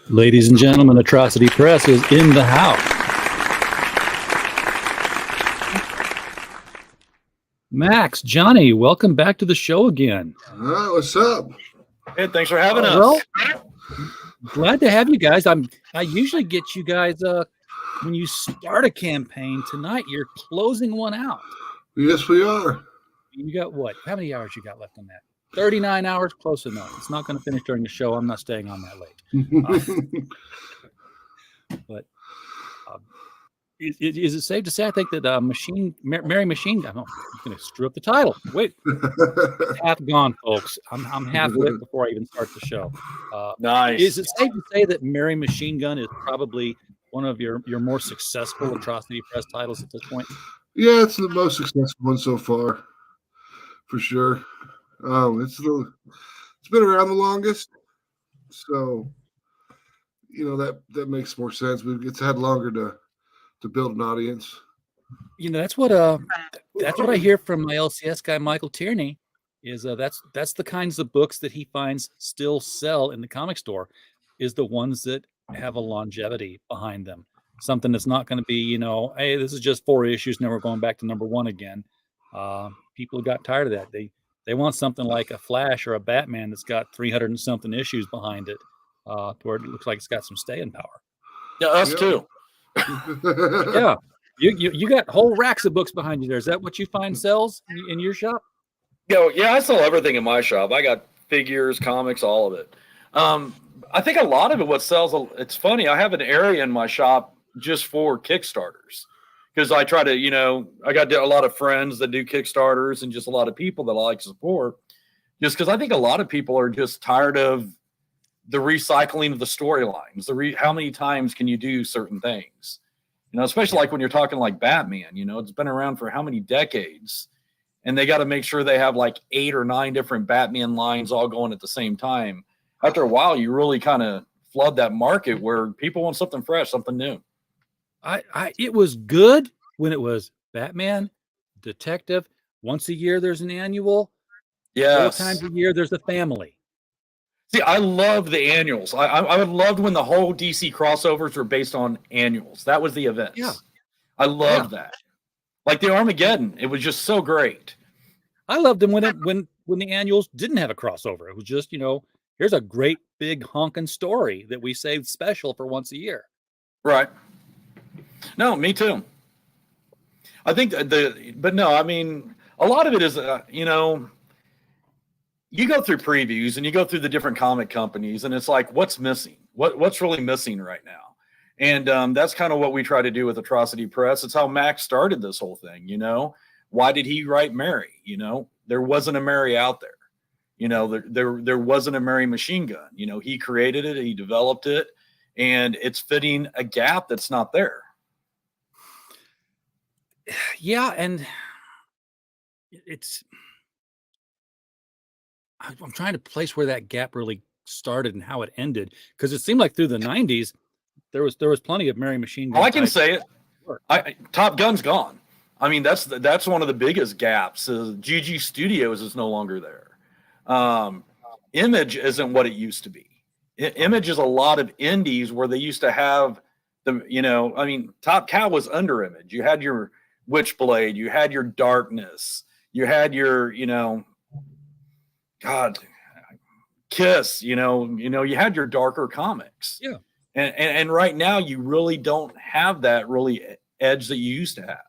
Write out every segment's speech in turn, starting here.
Ladies and gentlemen, Atrocity Press is in the house. Max, Johnny, welcome back to the show again. What's up? Hey, thanks for having us. Well, glad to have you guys. I usually get you guys when you start a campaign. Tonight, you're closing one out. Yes, we are. You got what? How many hours you got left on that? 39 hours, close enough. It's not going to finish during the show. I'm not staying on that late. But is it safe to say, I think that Mary Machinegun, I'm going to screw up the title. Wait, half gone, folks. I'm half lit before I even start the show. Nice. Is it safe to say that Mary Machinegun is probably one of your more successful Atrocity Press titles at this point? Yeah, it's the most successful one so far, for sure. It's been around the longest, so that makes more sense. It's had longer to build an audience. That's what I hear from my LCS guy Michael Tierney. Is that's the kinds of books that he finds still sell in the comic store, is the ones that have a longevity behind them. Something that's not going to be, hey, this is just 4 issues, now we're going back to number 1 again. People got tired of that. They want something like a Flash or a Batman that's got 300 and something issues behind it, where it looks like it's got some staying power. Yeah, us too. Yeah, you got whole racks of books behind you there. Is that what you find sells in your shop? Yeah, I sell everything in my shop. I got figures, comics, all of it. I think a lot of it, what sells, it's funny, I have an area in my shop just for Kickstarters. Because I try to, I got a lot of friends that do Kickstarters and just a lot of people that I like to support. Just because I think a lot of people are just tired of the recycling of the storylines. How many times can you do certain things? Especially like when you're talking like Batman, it's been around for how many decades? And they got to make sure they have like 8 or 9 different Batman lines all going at the same time. After a while, you really kind of flood that market where people want something fresh, something new. It was good when it was Batman, Detective. Once a year, there's an annual. Yes. 4 times a year, there's a family. See, I love the annuals. I would love when the whole DC crossovers were based on annuals. That was the events. Yeah. I loved that. Like the Armageddon, it was just so great. I loved them when the annuals didn't have a crossover. It was just, here's a great big honking story that we saved special for once a year. Right. No, me too. I think but no, I mean, a lot of it is, you go through previews and you go through the different comic companies and it's like, what's missing? What's really missing right now? And that's kind of what we try to do with Atrocity Press. It's how Max started this whole thing. Why did he write Mary? There wasn't a Mary out there. There wasn't a Mary Machinegun. He created it, he developed it, and it's fitting a gap that's not there. Yeah, and I'm trying to place where that gap really started and how it ended, because it seemed like through the 90s there was plenty of Mary Machinegun. Oh, I can say it. Top Gun's gone. I mean, that's one of the biggest gaps. GG Studios is no longer there. Image isn't what it used to be. Image is a lot of indies where they used to have Top Cow was under Image. You had your Witchblade, you had your Darkness, you had your, Kiss, you had your darker comics. Yeah. And right now you really don't have that really edge that you used to have.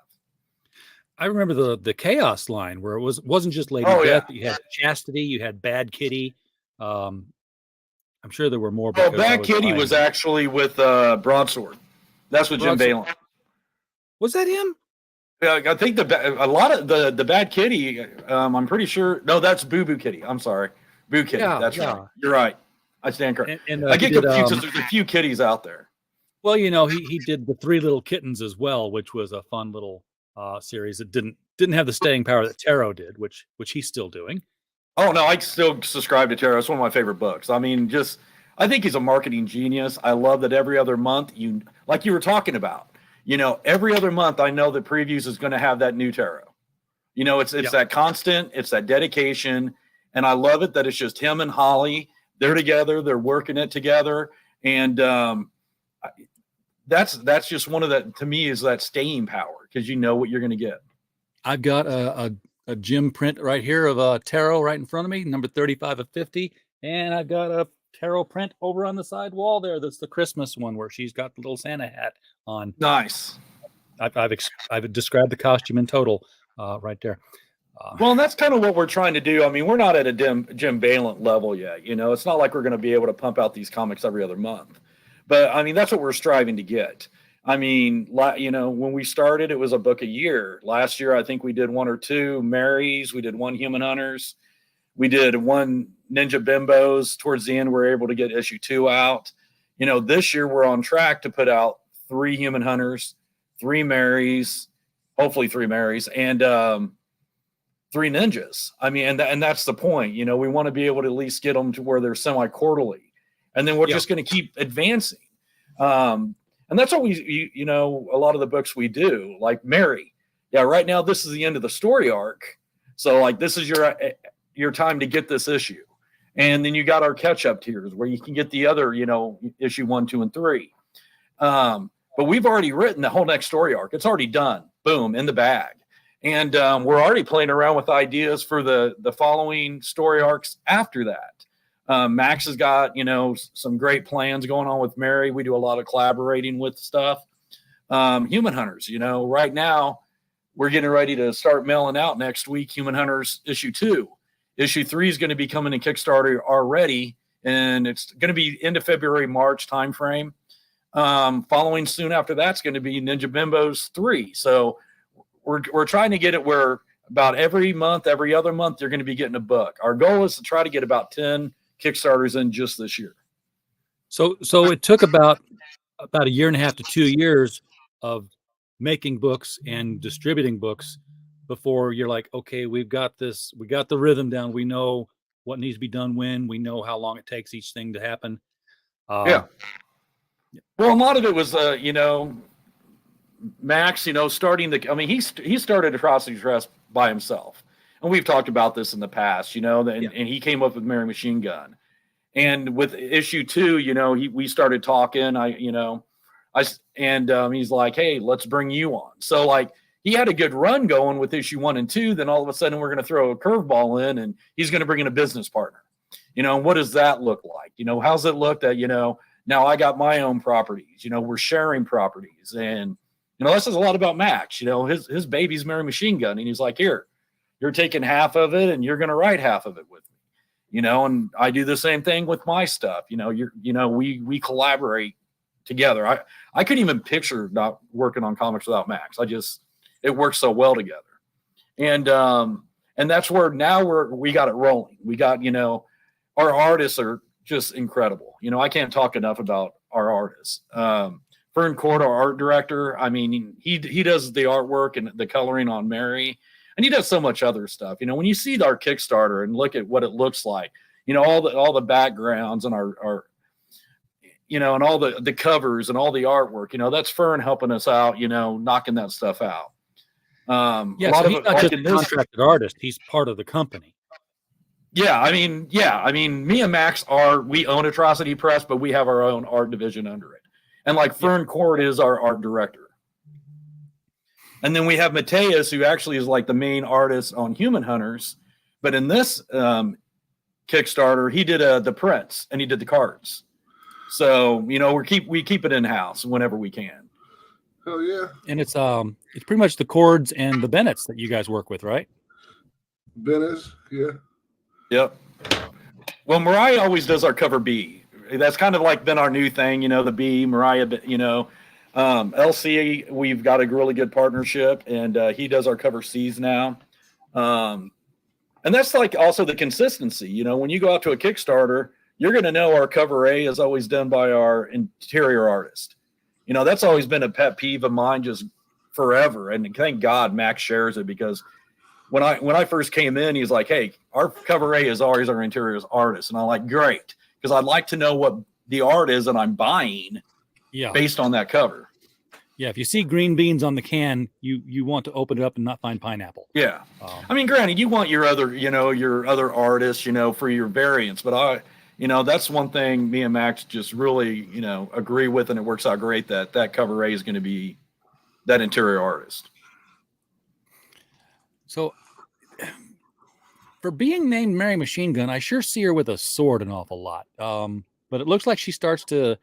I remember the Chaos line where it wasn't just Lady Death, but you had Chastity, you had Bad Kitty. I'm sure there were more. Well, Bad Kitty was actually with Broadsword. That's with Jim Balin. Was that him? I think a lot of the Bad Kitty. I'm pretty sure. No, that's Boo Boo Kitty. I'm sorry, Boo Kitty. Yeah, that's right. You're right. I stand correct. And I get confused because there's a few kitties out there. Well, he did the 3 Little Kittens as well, which was a fun little series that didn't have the staying power that Tarot did, which he's still doing. Oh no, I still subscribe to Tarot. It's one of my favorite books. I mean, I think he's a marketing genius. I love that every other month, like you were talking about, every other month I know that Previews is going to have that new Tarot. It's that constant, it's that dedication, and I love it that it's just him and Holly. They're together, they're working it together, And that's just one of that, to me, is that staying power, because you know what you're going to get. I've got a Jim print right here of tarot right in front of me, number 35 of 50. And I've got a tarot print over on the side wall there. That's the Christmas one where she's got the little Santa hat on. Nice. I've described the costume in total right there. Well, and that's kind of what we're trying to do. I mean, we're not at a Jim Balent level yet. It's not like we're going to be able to pump out these comics every other month. But, I mean, that's what we're striving to get. I mean, when we started, it was a book a year. Last year, I think we did 1 or 2 Marys. We did 1 Human Hunters. We did 1 Ninja Bimbos. Towards the end, we were able to get issue 2 out. This year, we're on track to put out 3 Human Hunters, 3 Marys, hopefully 3 Marys, and 3 Ninjas. I mean, and that's the point. We want to be able to at least get them to where they're semi-quarterly. And then we're just going to keep advancing. And that's what a lot of the books we do, like Mary. Yeah, right now, this is the end of the story arc. So, like, this is your time to get this issue. And then you got our catch-up tiers where you can get the other, issue 1, 2, and 3. But we've already written the whole next story arc. It's already done. Boom, in the bag. And we're already playing around with ideas for the following story arcs after that. Max has got, some great plans going on with Mary. We do a lot of collaborating with stuff. Human Hunters, right now we're getting ready to start mailing out next week. Human Hunters issue 2. Issue 3 is going to be coming in Kickstarter already, and it's going to be end of February, March timeframe. Following soon after that's going to be Ninja Bimbos 3. So we're trying to get it where about every month, every other month, you're going to be getting a book. Our goal is to try to get about 10 Kickstarters in just this year. So it took about 1.5 years to 2 years of making books and distributing books before you're like, okay, we've got this, we got the rhythm down. We know what needs to be done when, we know how long it takes each thing to happen. Yeah. Well, a lot of it was, Max, starting he started Atrocity Press by himself. And we've talked about this in the past, and he came up with Mary Machinegun. And with issue 2, we started talking, he's like, hey, let's bring you on. So like, he had a good run going with issue 1 and 2. Then all of a sudden we're going to throw a curveball in and he's going to bring in a business partner. And what does that look like? How's it look that, now I got my own properties, we're sharing properties. And, that says a lot about Max, his baby's Mary Machinegun. And he's like, here, you're taking half of it and you're going to write half of it with me, and I do the same thing with my stuff. We collaborate together. I couldn't even picture not working on comics without Max. It works so well together. And that's where now we got it rolling. We got, our artists are just incredible. I can't talk enough about our artists. Fern Court, our art director, I mean, he does the artwork and the coloring on Mary, and he does so much other stuff. When you see our Kickstarter and look at what it looks like, all the backgrounds and our and all the covers and all the artwork, that's Fern helping us out, knocking that stuff out. So he's not just a contracted artist; he's part of the company. Yeah, I mean, me and Max we own Atrocity Press, but we have our own art division under it. And like Fern Court is our art director. And then we have Mateus, who actually is like the main artist on Human Hunters. But in this Kickstarter, he did the prints and he did the cards. So, we keep it in-house whenever we can. Oh, yeah. And it's pretty much the Cords and the Bennetts that you guys work with, right? Bennett's, yeah. Yep. Well, Mariah always does our cover B. That's kind of like been our new thing, the B, Mariah, LC, we've got a really good partnership, and he does our cover C's now. And that's like also the consistency, when you go out to a Kickstarter, you're going to know our cover A is always done by our interior artist. That's always been a pet peeve of mine just forever. And thank God Max shares it, because when I first came in, he's like, hey, our cover A is always our interior artist. And I'm like, great. Because I'd like to know what the art is that I'm buying based on that cover. Yeah, if you see green beans on the can, you want to open it up and not find pineapple. Yeah. I mean, granted, you want your other artists, for your variants. But That's one thing me and Max just really, agree with, and it works out great that cover A is going to be that interior artist. So, for being named Mary Machine Gun, I sure see her with a sword an awful lot. But it looks like she starts to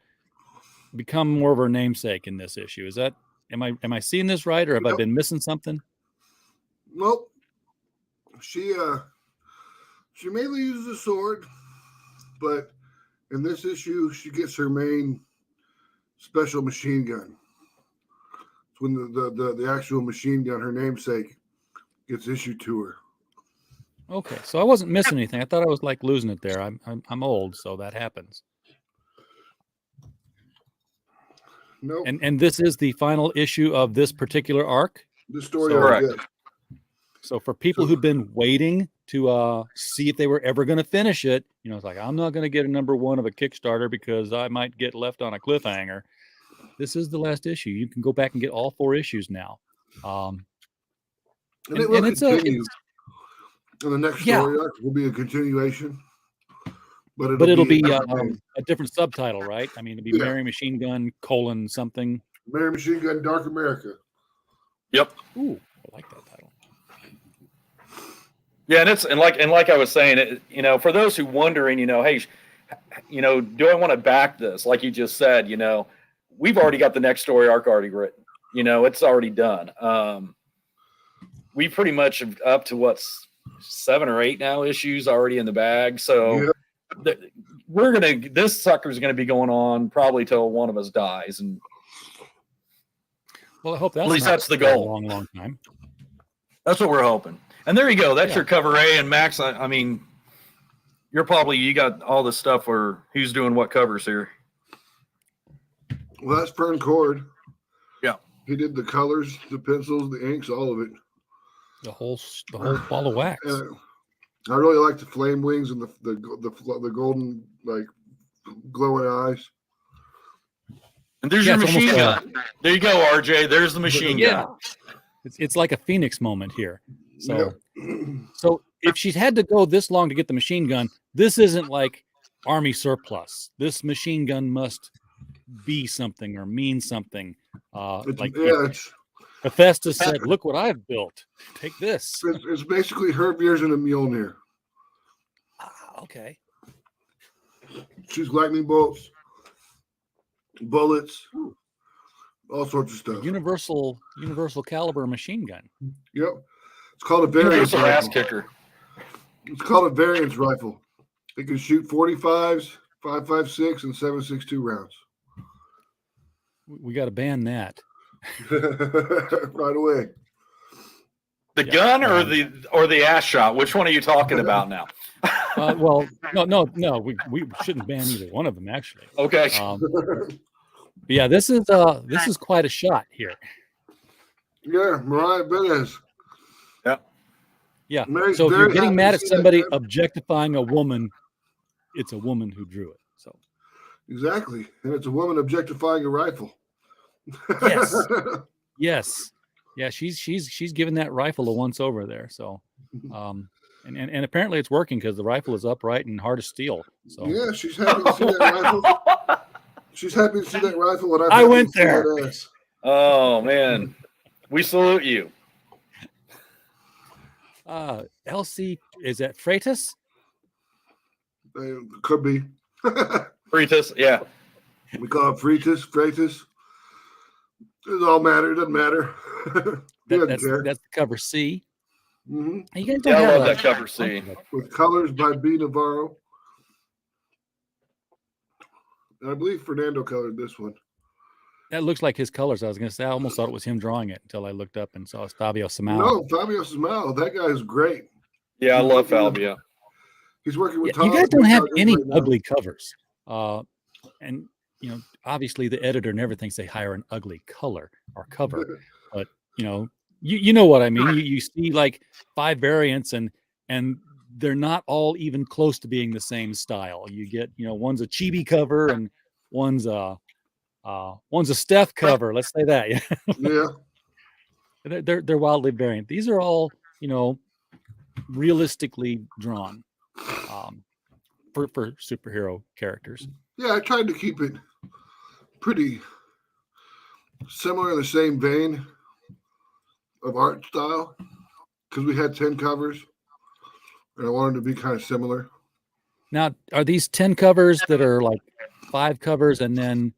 become more of her namesake in this issue. Is that am I seeing this right, or have I been missing something? Nope. She mainly uses a sword, but in this issue, she gets her main special machine gun. It's when the actual machine gun, her namesake, gets issued to her. Okay, so I wasn't missing anything. I thought I was like losing it there. I'm old, so that happens. No. Nope. And this is the final issue of this particular arc. The story Correct. arc, yeah. So for people who've been waiting to see if they were ever going to finish it, it's like, I'm not going to get a number 1 of a Kickstarter because I might get left on a cliffhanger. This is the last issue. You can go back and get all 4 issues now. And it will continue. And the next story arc will be a continuation. But it'll be a different subtitle, right? I mean, it'll be Mary Machine Gun : something. Mary Machine Gun Dark America. Yep. Ooh, I like that title. Yeah, and like I was saying, for those who wondering, hey, do I want to back this? Like you just said, we've already got the next story arc already written. It's already done. We pretty much have up to 7 or 8 now issues already in the bag. So this sucker's gonna be going on probably till one of us dies. And well, I hope at least that's the goal. A long time. That's what we're hoping. And there you go. That's your cover A. And Max, I mean, you got all this stuff where who's doing what covers here. Well, that's Fern Cord. Yeah. He did the colors, the pencils, the inks, all of it. The whole ball of wax. I really like the flame wings and the golden, like, glowing eyes. And there's your machine gun. There you go, RJ. There's the machine gun. It's like a Phoenix moment here. So, so if she's had to go this long to get the machine gun, this isn't like army surplus. This machine gun must be something or mean something. Hephaestus said, "Look what I've built. Take this." It's basically Herbiers and a Mjolnir. Okay. Shoots lightning bolts, bullets, all sorts of stuff. Universal caliber machine gun. Yep. It's called a variance rifle. Ass kicker. It's called a variance rifle. It can shoot 45s, 5.56, and 7.62 rounds. We got to ban that. Right away. The gun or the ass shot? Which one are you talking about now? Well, no. We shouldn't ban either one of them, actually. Okay. But yeah, this is quite a shot here. Yeah, Mariah Benez. Yeah. Mary's so if you're very getting happy mad to at see somebody that. objectifying a woman, it's a woman who drew it. So Exactly, and it's a woman objectifying a rifle. yes, yes, yeah. She's given that rifle a once over there. So, and apparently it's working because the rifle is upright and hard as steel. So Yeah, she's happy to see that rifle. She's happy to see that rifle. And I went there. Oh man, we salute you. Elsie, is that Freitas? Could be. Fritas, yeah. We call it Freitas. It all matter. It doesn't matter. That's the cover C. Mm-hmm. You guys don't I have love that cover C. With colors by B. Navarro. And I believe Fernando colored this one. That looks like his colors. I was going to say, I almost thought it was him drawing it until I looked up and saw Fabio Samao. No, Fabio Samao. That guy is great. Yeah, I love Fabio. He's working with Tom. You guys don't have any ugly covers. And, obviously the editor and everything say hire an ugly color or cover. But, you know what I mean. You see like 5 variants and they're not all even close to being the same style. You get, one's a chibi cover and one's a Steph cover. Let's say that. Yeah. They're wildly variant. These are all, realistically drawn. for superhero characters. Yeah, I tried to keep it pretty similar in the same vein of art style because we had 10 covers and I wanted to be kind of similar. Now, are these 10 covers that are like 5 covers and then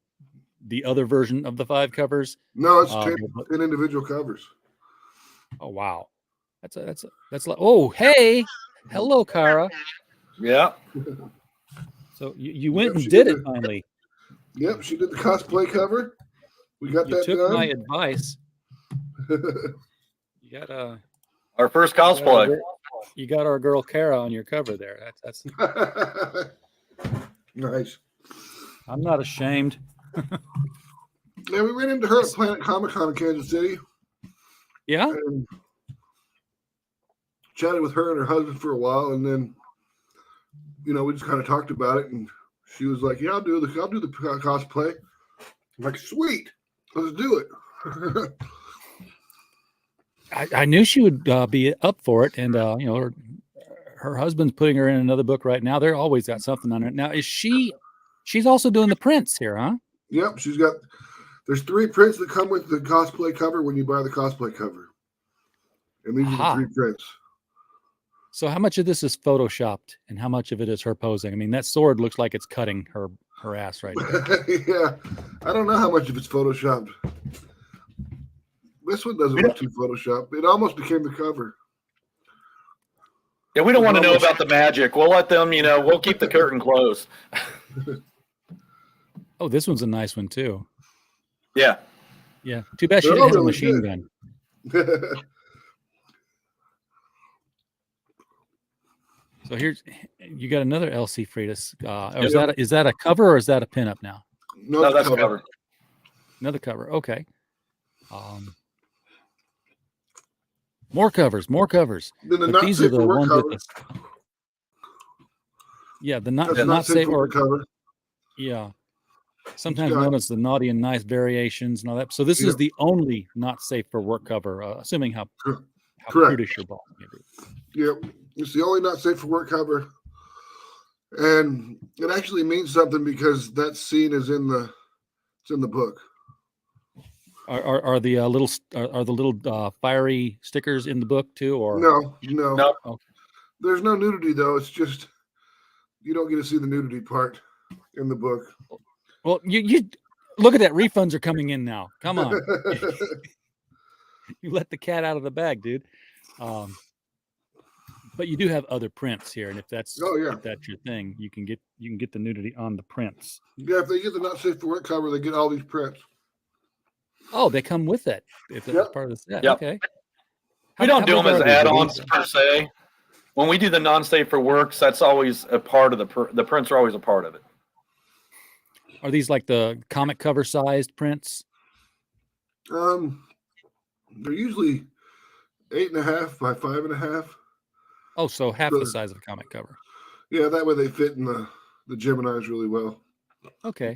the other version of the 5 covers? No, it's 10 individual covers. Oh, wow. That's like, oh, hey, hello, Kara. Yeah. So you went and did it finally. Yep, she did the cosplay cover. We got that took done. my advice. You got our first cosplay. You got our girl Kara on your cover there. That's nice. I'm not ashamed. Yeah, we ran into her at Planet Comic-Con in Kansas City. Yeah. And chatted with her and her husband for a while, and then we just kind of talked about it, and she was like, "Yeah, I'll do the cosplay." I'm like, "Sweet, let's do it." I knew she would be up for it, and her husband's putting her in another book right now. They're always got something on it. Now, she's also doing the prints here, huh? Yep, there's 3 prints that come with the cosplay cover when you buy the cosplay cover, and these are the 3 prints. So how much of this is photoshopped and how much of it is her posing? I mean, that sword looks like it's cutting her ass right now. Yeah, I don't know how much of it's photoshopped. This one doesn't look too photoshopped. It almost became the cover. Yeah, we don't want to know about the magic. We'll let them, we'll keep the curtain closed. Oh, this one's a nice one too. Yeah. Yeah. Too bad she didn't have a machine gun. So you got another LC Freitas. Is that a cover or is that a pinup now? No, that's a cover. Another cover. Okay. More covers. Then the But not these safe are the for work ones cover. with the That's not not safe safe for or work cover. yeah. Sometimes known as the naughty and nice variations and all that. So this is the only not safe for work cover, assuming how prudish your ball may be. Yep. It's the only not safe for work cover. And it actually means something because that scene is in the book. Are the little fiery stickers in the book too, or no? Okay. There's no nudity though. It's just you don't get to see the nudity part in the book. Well, you look at that. Refunds are coming in now. Come on, you let the cat out of the bag, dude. But you do have other prints here, and if that's your thing, you can get the nudity on the prints. Yeah, if they get the not safe for work cover, they get all these prints. Oh, they come with it. If that's part of the set. Yep. Okay. We don't do them as add-ons per se. When we do the non-safe for works, that's always a part of the prints are always a part of it. Are these like the comic cover sized prints? They're usually 8.5 by 5.5. Oh, so half the size of a comic cover. Yeah, that way they fit in the Geminis really well. Okay.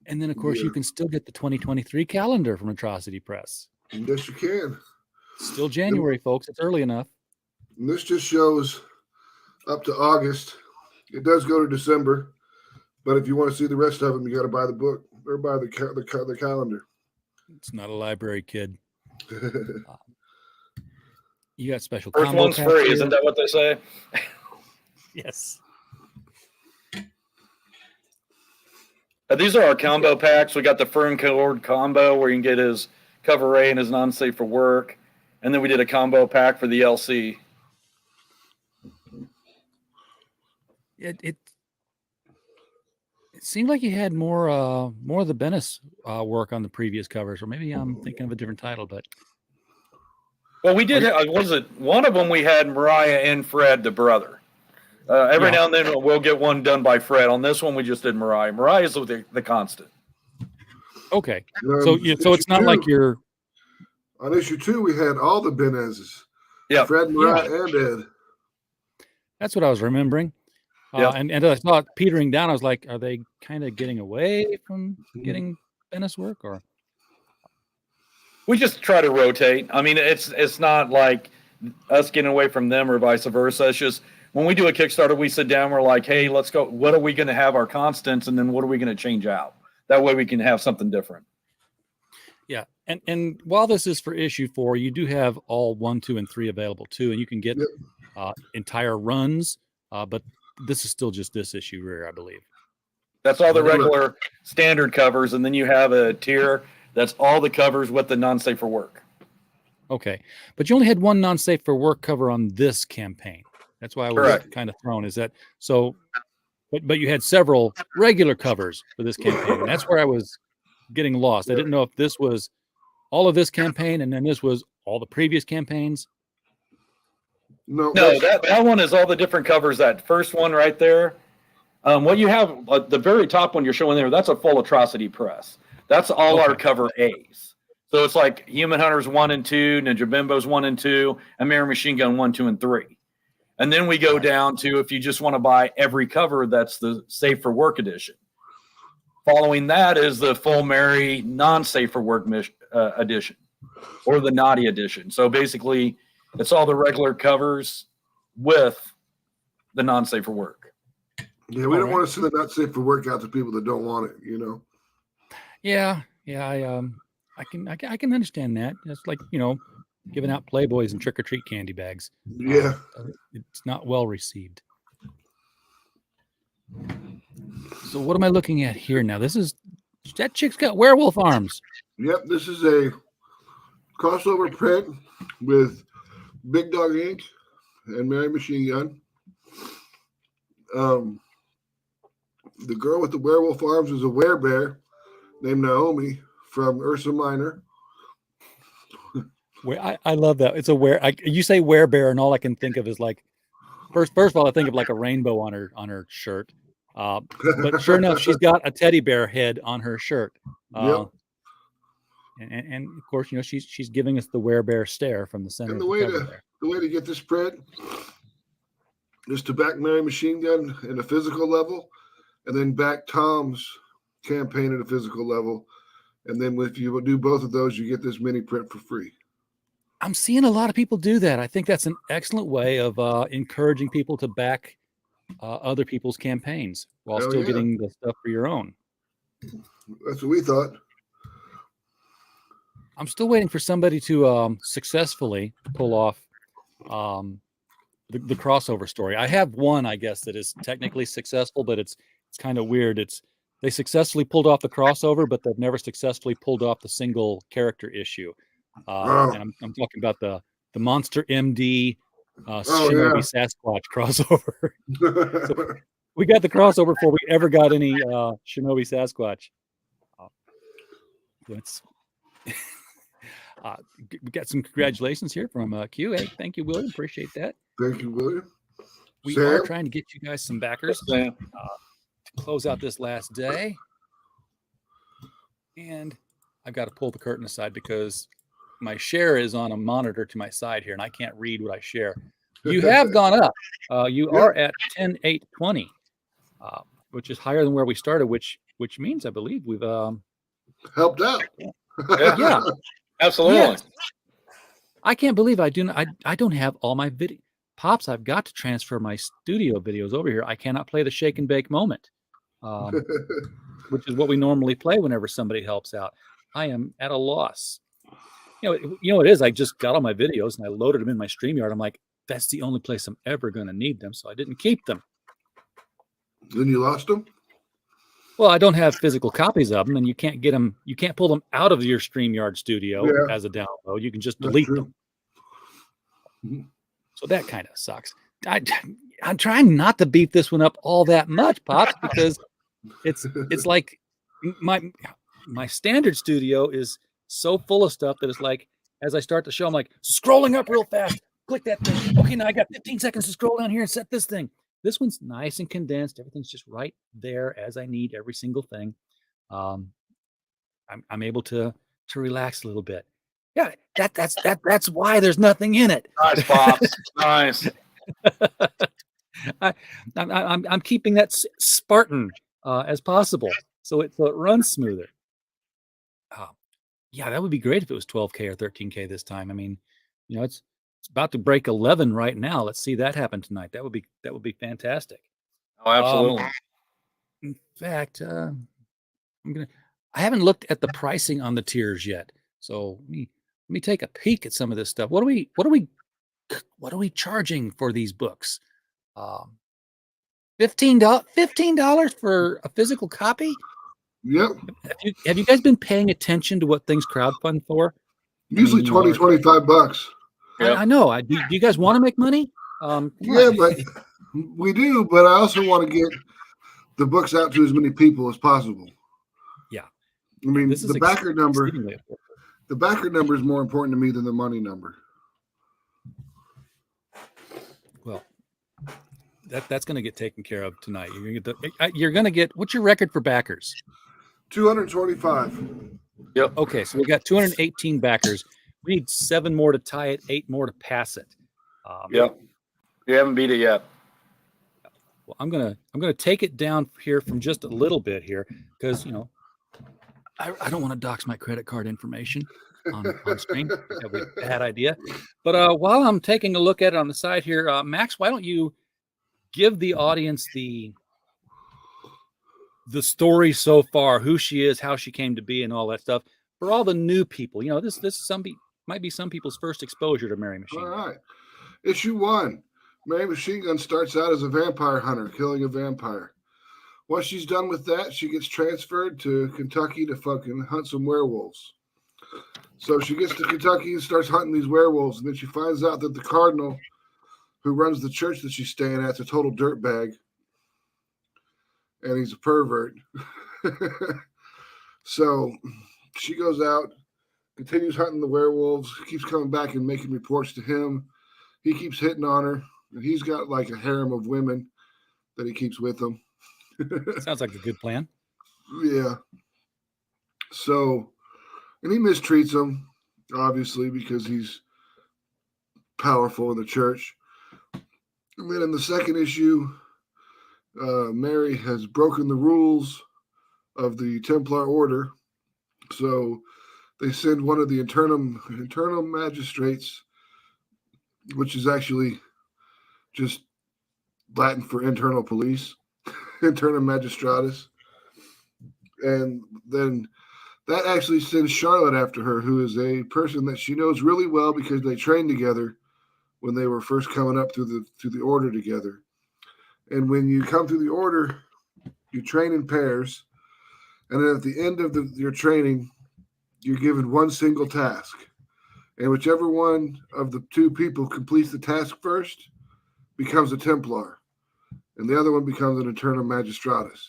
And then, of course, you can still get the 2023 calendar from Atrocity Press. Yes, you can. Still January, folks. It's early enough. And this just shows up to August. It does go to December, but if you want to see the rest of them, you got to buy the book or buy the calendar. It's not a library, kid. You got special. First one's free, isn't that what they say? Yes. These are our combo packs. We got the Fern Cord combo where you can get his cover A and his non-safe for work, and then we did a combo pack for the LC. It seemed like you had more of the Bendis work on the previous covers, or maybe I'm thinking of a different title, but. Well, we did. One of them? We had Mariah and Fred, the brother. Every now and then we'll get one done by Fred. On this one, we just did Mariah. Mariah's the constant. Okay, so it's not like you're on issue 2. We had all the Benezes. Yeah, Fred, Mariah, and Ed. That's what I was remembering. And I saw it petering down. I was like, are they kind of getting away from getting Bendis work, or? We just try to rotate. I mean, it's not like us getting away from them or vice versa. It's just when we do a Kickstarter, we sit down, we're like, hey, let's go. What are we going to have our constants? And then what are we going to change out? That way we can have something different. Yeah. And while this is for issue 4, you do have all 1, 2, and 3 available too. And you can get entire runs. But this is still just this issue rare, I believe. That's all the regular standard covers. And then you have a tier that's all the covers with the non-safe for work. Okay. But you only had one non-safe for work cover on this campaign. That's why I was kind of thrown. Is that so? But you had several regular covers for this campaign. And that's where I was getting lost. I didn't know if this was all of this campaign and then this was all the previous campaigns. No, that one is all the different covers. That first one right there. What you have, the very top one you're showing there, that's a full atrocity press. That's all our cover A's. So it's like Human Hunters 1 and 2, Ninja Bimbos 1 and 2, and Machinegun 1, 2, and 3. And then we go down to, if you just want to buy every cover, that's the Safe for Work edition. Following that is the full Mary non-Safe for Work edition, or the Naughty edition. So basically, it's all the regular covers with the non-Safe for Work. Yeah, we don't want to send the not safe for work out to people that don't want it, you know. Yeah, I can understand that. It's like, you know, giving out Playboys and trick or treat candy bags. Yeah, it's not well received. So what am I looking at here now? That chick's got werewolf arms. Yep, this is a crossover print with Big Dog Ink and Mary Machinegun. The girl with the werewolf arms is a werebear named Naomi from Ursa Minor. I love that. It's a you say werebear, and all I can think of is like first of all, I think of like a rainbow on her shirt. But sure enough, she's got a teddy bear head on her shirt. Yep. And of course, you know, she's giving us the werebear stare from the center. And the way to get this print is to back Mary Machinegun in a physical level, and then back Tom's campaign at a physical level. And then if you do both of those, you get this mini print for free. I'm seeing a lot of people do that. I think that's an excellent way of encouraging people to back other people's campaigns while still getting the stuff for your own. That's what we thought. I'm still waiting for somebody to successfully pull off the crossover story. I have one, I guess, that is technically successful, but it's kind of weird. They successfully pulled off the crossover, but they've never successfully pulled off the single character issue. And I'm talking about the Monster MD Shinobi Sasquatch crossover. So we got the crossover before we ever got any Shinobi Sasquatch. We got some congratulations here from Q. Hey, thank you, William. Appreciate that. Thank you, William. We are trying to get you guys some backers to close out this last day. And I've got to pull the curtain aside because my share is on a monitor to my side here, and I can't read what I share. You have gone up. You are at 10,820, which is higher than where we started, which means I believe we've helped out. Yeah, absolutely. Yes. I can't believe I don't have all my video. Pops, I've got to transfer my studio videos over here. I cannot play the shake and bake moment, which is what we normally play whenever somebody helps out. I am at a loss. You know what it is? I just got all my videos and I loaded them in my StreamYard. I'm like, that's the only place I'm ever going to need them, so I didn't keep them. Then you lost them? Well, I don't have physical copies of them, and you can't get them. You can't pull them out of your StreamYard studio as a download. You can just delete them. So that kind of sucks. I'm trying not to beat this one up all that much, Pops, because it's like my standard studio is so full of stuff that it's like, as I start the show, I'm like scrolling up real fast. Click that thing. Okay, now I got 15 seconds to scroll down here and set this thing. This one's nice and condensed. Everything's just right there as I need every single thing. I'm able to relax a little bit. Yeah, that's why there's nothing in it. Nice, Pops. Nice. I'm keeping that Spartan as possible, so it runs smoother. Yeah, that would be great if it was 12K or 13K this time. I mean, you know, It's about to break 11 right now. Let's see that happen tonight. That would be fantastic. Oh, absolutely. In fact, I haven't looked at the pricing on the tiers yet. So let me take a peek at some of this stuff. What are we charging for these books? $15 for a physical copy? Yep. Have you guys been paying attention to what things crowdfund for? Usually 20, $25. Yep. I know. Do you guys want to make money? Yeah, but we do. But I also want to get the books out to as many people as possible. Yeah. I mean, This is the backer number. exceedingly important. The backer number is more important to me than the money number. Well, that's going to get taken care of tonight. You're going to get. What's your record for backers? 225. Yep. Okay, so we got 218 backers. We need 7 more to tie it, 8 more to pass it. Yep. You haven't beat it yet. Well, I'm gonna take it down here from just a little bit here because I don't want to dox my credit card information on screen. That would be a bad idea. But while I'm taking a look at it on the side here, Max, why don't you give the audience the story so far, who she is, how she came to be, and all that stuff for all the new people. This might be some people's first exposure to Mary Machine All Gun. right. Issue 1. Mary Machinegun starts out as a vampire hunter, killing a vampire. Once she's done with that, she gets transferred to Kentucky to fucking hunt some werewolves. So she gets to Kentucky and starts hunting these werewolves, and then she finds out that the cardinal who runs the church that she's staying at is a total dirtbag, and he's a pervert. So she goes out, continues hunting the werewolves, keeps coming back and making reports to him. He keeps hitting on her, and he's got like a harem of women that he keeps with him. Sounds like a good plan. Yeah. So, and he mistreats them, obviously, because he's powerful in the church. And then in the second issue, Mary has broken the rules of the Templar Order. So they send one of the internal magistrates, which is actually just Latin for internal police, internal magistratus. And then that actually sends Charlotte after her, who is a person that she knows really well because they trained together when they were first coming up through the order together. And when you come through the order, you train in pairs. And then at the end of your training, you're given one single task. And whichever one of the two people completes the task first becomes a Templar. And the other one becomes an internal magistratus.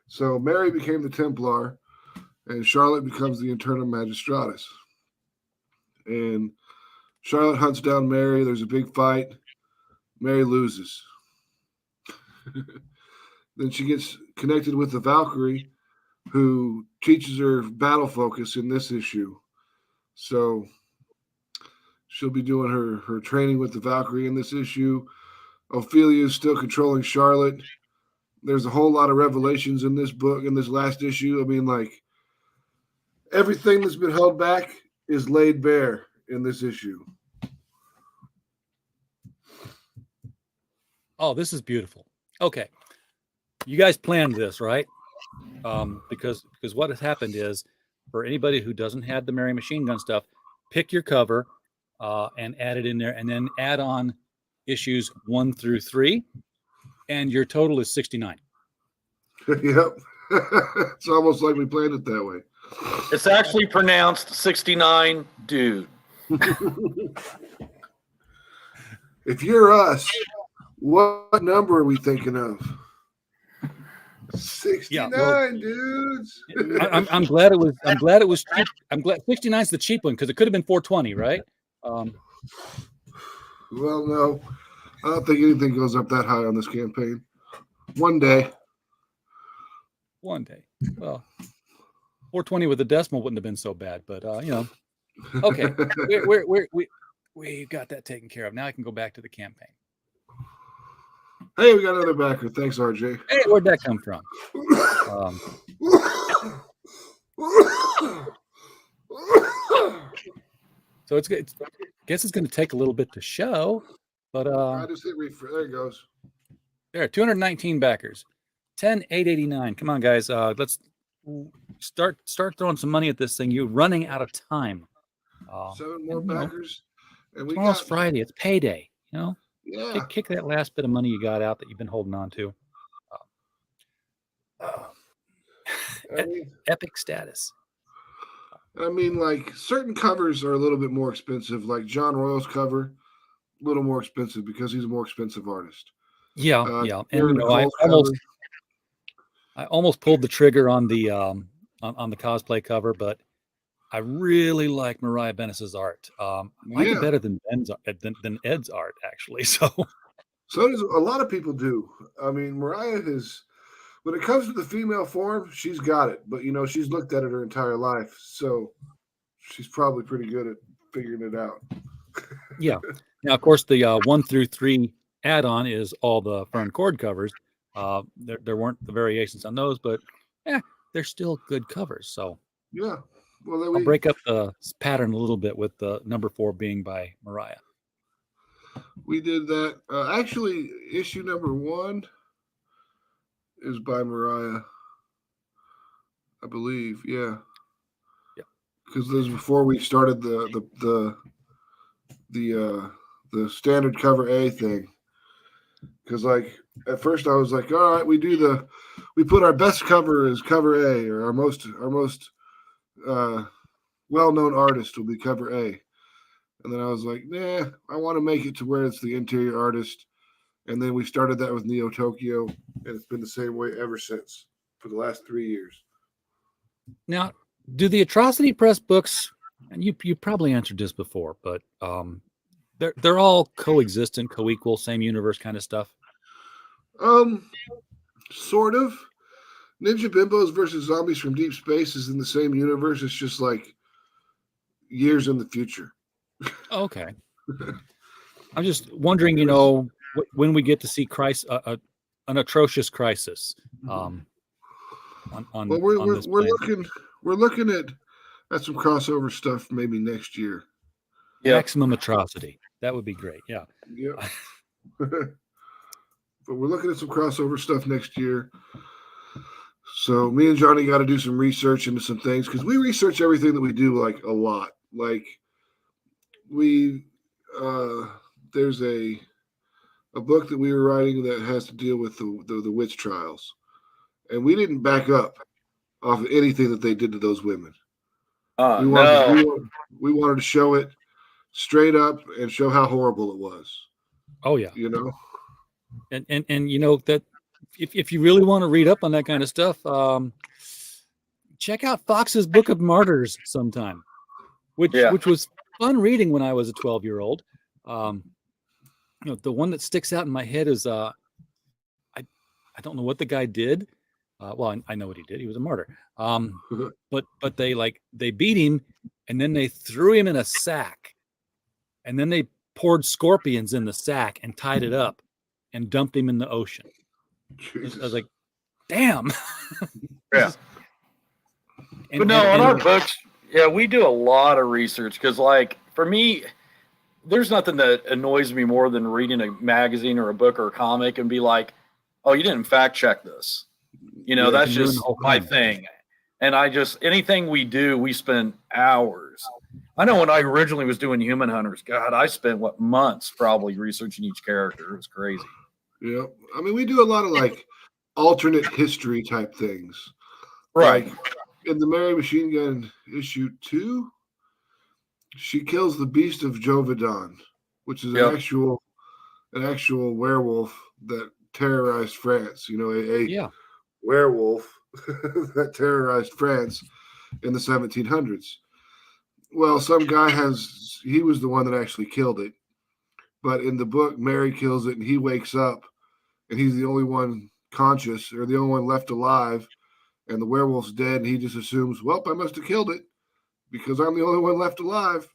So Mary became the Templar, and Charlotte becomes the internal magistratus. And Charlotte hunts down Mary. There's a big fight. Mary loses. Then she gets connected with the Valkyrie, who teaches her battle focus in this issue. So she'll be doing her training with the Valkyrie in this issue. Ophelia is still controlling Charlotte. There's a whole lot of revelations in this book, in this last issue. I mean, like, everything that's been held back is laid bare in this issue. Oh, this is beautiful. Okay. You guys planned this, right? Because what has happened is, for anybody who doesn't have the Mary Machine Gun stuff, pick your cover and add it in there, and then add on issues 1 through 3, and your total is 69. Yep. It's almost like we planned it that way. It's actually pronounced 69, dude. If you're us, what number are we thinking of? 69, dudes. I'm glad it was cheap. I'm glad 69 is the cheap one because it could have been 420, right? Well, no, I don't think anything goes up that high on this campaign. One day. Well, 420 with a decimal wouldn't have been so bad, but okay, we got that taken care of. Now I can go back to the campaign. Hey, we got another backer. Thanks, RJ. Hey, where'd that come from? So it's good. Guess it's going to take a little bit to show, but I just hit refresh. There it goes. there, 219 backers, 10,889. Come on, guys. Let's start throwing some money at this thing. You're running out of time. 7 more backers, and we tomorrow's got Friday. It's payday. You know, yeah. kick that last bit of money you got out that you've been holding on to. I mean, Epic status. I mean, like certain covers are a little bit more expensive. Like John Royal's cover, a little more expensive because he's a more expensive artist. Yeah. And you know, Cole's I almost pulled the trigger on the on the cosplay cover, but I really like Mariah Bennis's art. I like it better than Ed's art, actually. So does a lot of people do. I mean, Mariah is, when it comes to the female form, she's got it. But you know, she's looked at it her entire life, so she's probably pretty good at figuring it out. yeah. Now, of course, the 1 through 3 add-on is all the Fern Cord covers. There weren't the variations on those, but they're still good covers. So yeah. Well, I'll break up the pattern a little bit with the number 4 being by Mariah. We did that. Actually, issue number 1 is by Mariah, I believe. Yeah. Because this was before we started the standard cover A thing. Because like at first I was like, all right, we put our best cover as cover A, or our most well-known artist will be cover A. And then I was like, nah, I want to make it to where it's the interior artist. And then we started that with Neo Tokyo, and it's been the same way ever since for the last 3 years. Now, do the Atrocity Press books, and you probably answered this before, but they're all coexistent, co-equal, same universe kind of stuff? Sort of. Ninja Bimbos versus Zombies from Deep Space is in the same universe. It's just like years in the future. Okay. I'm just wondering, you know, when we get to see an atrocious crisis. We're looking at some crossover stuff maybe next year. Maximum atrocity. That would be great. Yeah. Yeah. But we're looking at some crossover stuff next year. So me and Johnny got to do some research into some things, because we research everything that we do like a lot. Like there's a book that we were writing that has to deal with the witch trials, and we didn't back up off of anything that they did to those women. We wanted to show it straight up and show how horrible it was. Oh yeah. You know, and you know that if you really want to read up on that kind of stuff, check out Fox's Book of Martyrs sometime, which was fun reading when I was a 12-year-old. You know, the one that sticks out in my head is I don't know what the guy did. Well, I know what he did. He was a martyr. But they beat him, and then they threw him in a sack, and then they poured scorpions in the sack and tied it up and dumped him in the ocean. Jesus. I was like, damn. Yeah. But no, on our books, we do a lot of research, because like for me, there's nothing that annoys me more than reading a magazine or a book or a comic and be like, oh, you didn't fact check this. You know, that's just my thing. And anything we do, we spend hours. I know when I originally was doing Human Hunters, God, I spent months probably researching each character. It was crazy. Yeah. I mean, we do a lot of like alternate history type things. Right. Like in the Mary Machinegun issue 2, she kills the Beast of Jovedon, which is an actual werewolf that terrorized France. You know, a werewolf that terrorized France in the 1700s. Well, some guy he was the one that actually killed it. But in the book, Mary kills it, and he wakes up, and he's the only one conscious, or the only one left alive, and the werewolf's dead, and he just assumes, well, I must have killed it, because I'm the only one left alive.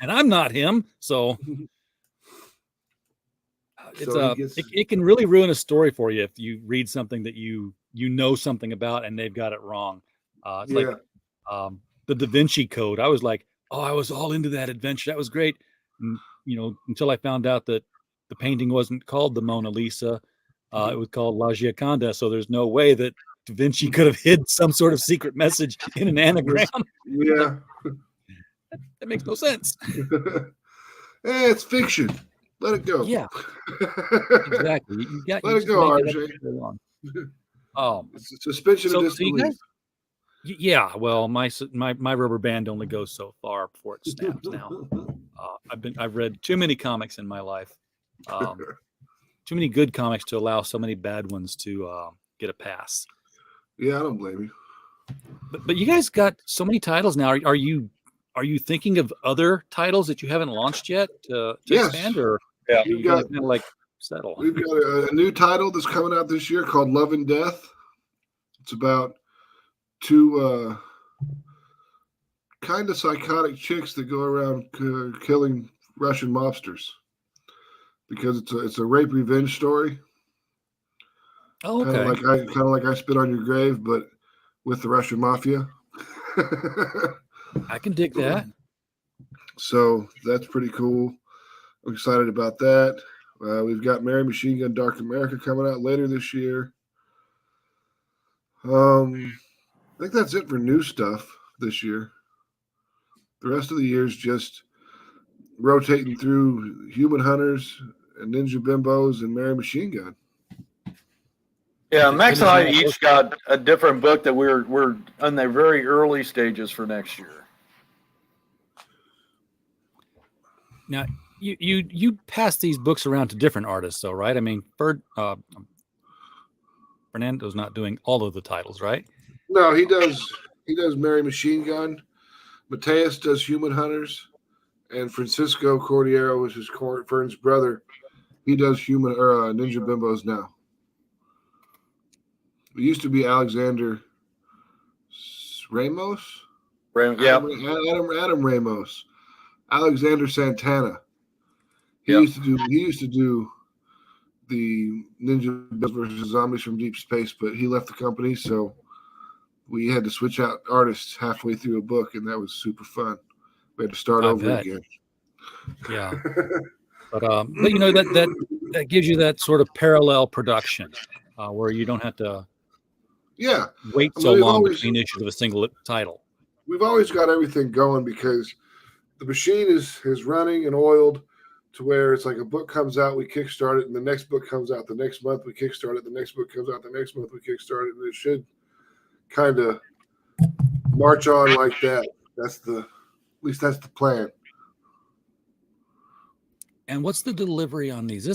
And I'm not him, so it can really ruin a story for you if you read something that you know something about and they've got it wrong. It's like the Da Vinci Code. I was like, Oh, I was all into that adventure. That was great. And, until I found out that the painting wasn't called the Mona Lisa. It was called La Gioconda. So there's no way that Da Vinci could have hid some sort of secret message in an anagram. Yeah. That makes no sense. It's fiction. Let it go. Yeah, exactly. Let it go, RJ. It's suspension of disbelief. Yeah, well, my rubber band only goes so far before it snaps. Now, I've read too many comics in my life, too many good comics to allow so many bad ones to get a pass. Yeah, I don't blame you. But you guys got so many titles now. Are you thinking of other titles that you haven't launched yet to expand, or you got kind of like settle? We've got a new title that's coming out this year called Love and Death. It's about two kind of psychotic chicks that go around killing Russian mobsters because it's a rape revenge story. Oh, okay. Kind of like I Spit on Your Grave, but with the Russian mafia. I can dig that. So that's pretty cool. I'm excited about that. We've got Mary Machinegun Dark America coming out later this year. I think that's it for new stuff this year. The rest of the year is just rotating through Human Hunters and Ninja Bimbos and Mary Machinegun. Yeah, Max and I each got a different book that we're in the very early stages for next year. Now, you pass these books around to different artists, though, right? I mean, Fernando's not doing all of the titles, right? No, he does Mary Machinegun. Mateus does Human Hunters, and Francisco Cordero, which is Fern's brother, he does Ninja Bimbos now. It used to be Alexander Ramos. Adam Ramos. Alexander Santana. He used to do the Ninja Bimbos versus Zombies from Deep Space, but he left the company, so we had to switch out artists halfway through a book, and that was super fun. We had to start over again. Yeah, but that gives you that sort of parallel production where you don't have to wait so long between issues of a single title. We've always got everything going because the machine is running and oiled to where it's like a book comes out, we kickstart it, and the next book comes out the next month, we kickstart it, the next book comes out the next month, we kickstart it, and it should kind of march on like that. That's the plan. And what's the delivery on these?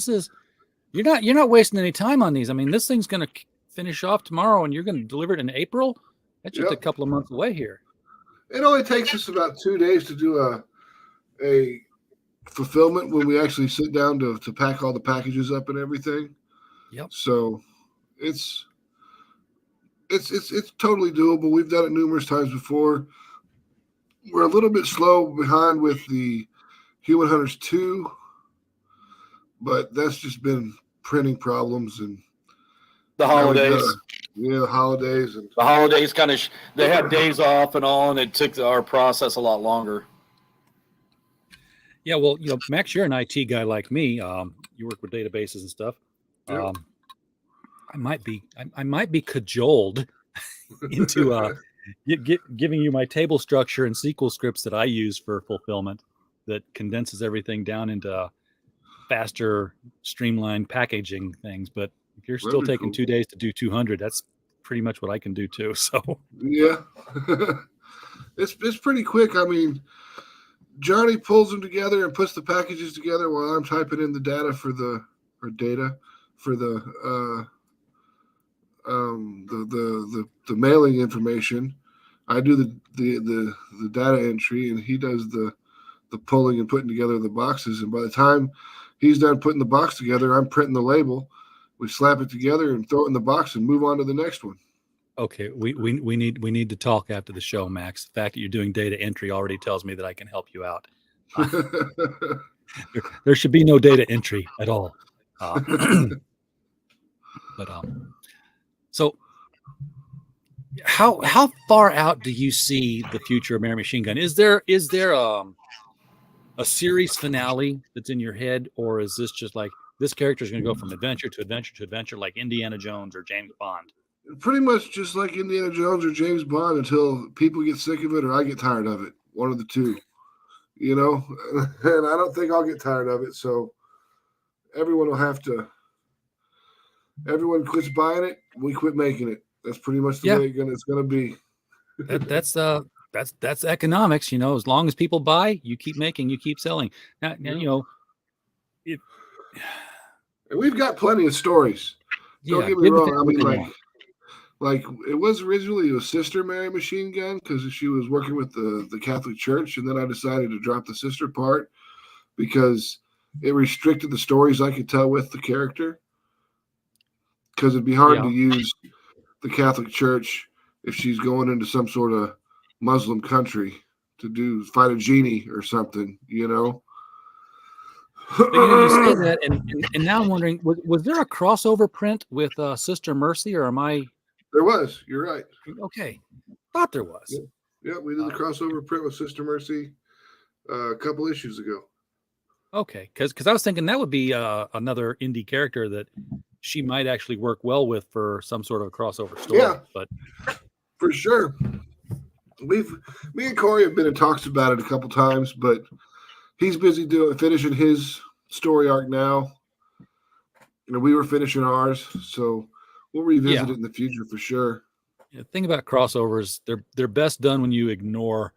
You're not wasting any time on these. I mean, this thing's going to finish off tomorrow, and you're going to deliver it in April. That's just a couple of months away here. It only takes us about 2 days to do a fulfillment when we actually sit down to pack all the packages up and everything. Yep. So it's totally doable. We've done it numerous times before. We're a little bit slow behind with the Human Hunters 2, but that's just been printing problems and the holidays. The holidays. And the holidays kind of they had days off and all, and it took our process a lot longer. Yeah, well, Max, you're an IT guy like me. You work with databases and stuff. Yeah. I might be cajoled into giving you my table structure and SQL scripts that I use for fulfillment that condenses everything down into faster, streamlined packaging things. But if you're still taking 2 days to do 200, that's pretty much what I can do too. So yeah, it's pretty quick. I mean, Johnny pulls them together and puts the packages together while I'm typing in the data for the mailing information. I do the data entry, and he does the pulling and putting together the boxes. And by the time he's done putting the box together, I'm printing the label. We slap it together and throw it in the box and move on to the next one. Okay, we need to talk after the show, Max. The fact that you're doing data entry already tells me that I can help you out. There should be no data entry at all. So how far out do you see the future of Mary Machine Gun? Is there a series finale that's in your head, or is this just like this character is going to go from adventure to adventure to adventure, like Indiana Jones or James Bond? Pretty much just like Indiana Jones or James Bond until people get sick of it or I get tired of it. One of the two, you know. And I don't think I'll get tired of it. So everyone will have to. Everyone quits buying it. We quit making it. That's pretty much the way it's gonna be. That's economics, you know. As long as people buy, you keep making, you keep selling. Now you know. And we've got plenty of stories. Don't get me wrong. I mean, like it was originally a sister Mary Machine Gun because she was working with the Catholic Church, and then I decided to drop the sister part because it restricted the stories I could tell with the character. Because it'd be hard to use the Catholic Church if she's going into some sort of Muslim country to fight a genie or something, you know. But, you know, you say that, and now I'm wondering, was there a crossover print with Sister Mercy, or am I? There was. You're right. Okay, thought there was. Yeah, we did the crossover print with Sister Mercy a couple issues ago. Okay, because I was thinking that would be another indie character that she might actually work well with for some sort of a crossover story. Yeah, but for sure. Me and Corey have been in talks about it a couple times, but he's busy finishing his story arc now, and we were finishing ours, so we'll revisit it in the future for sure. The thing about crossovers, they're best done when you ignore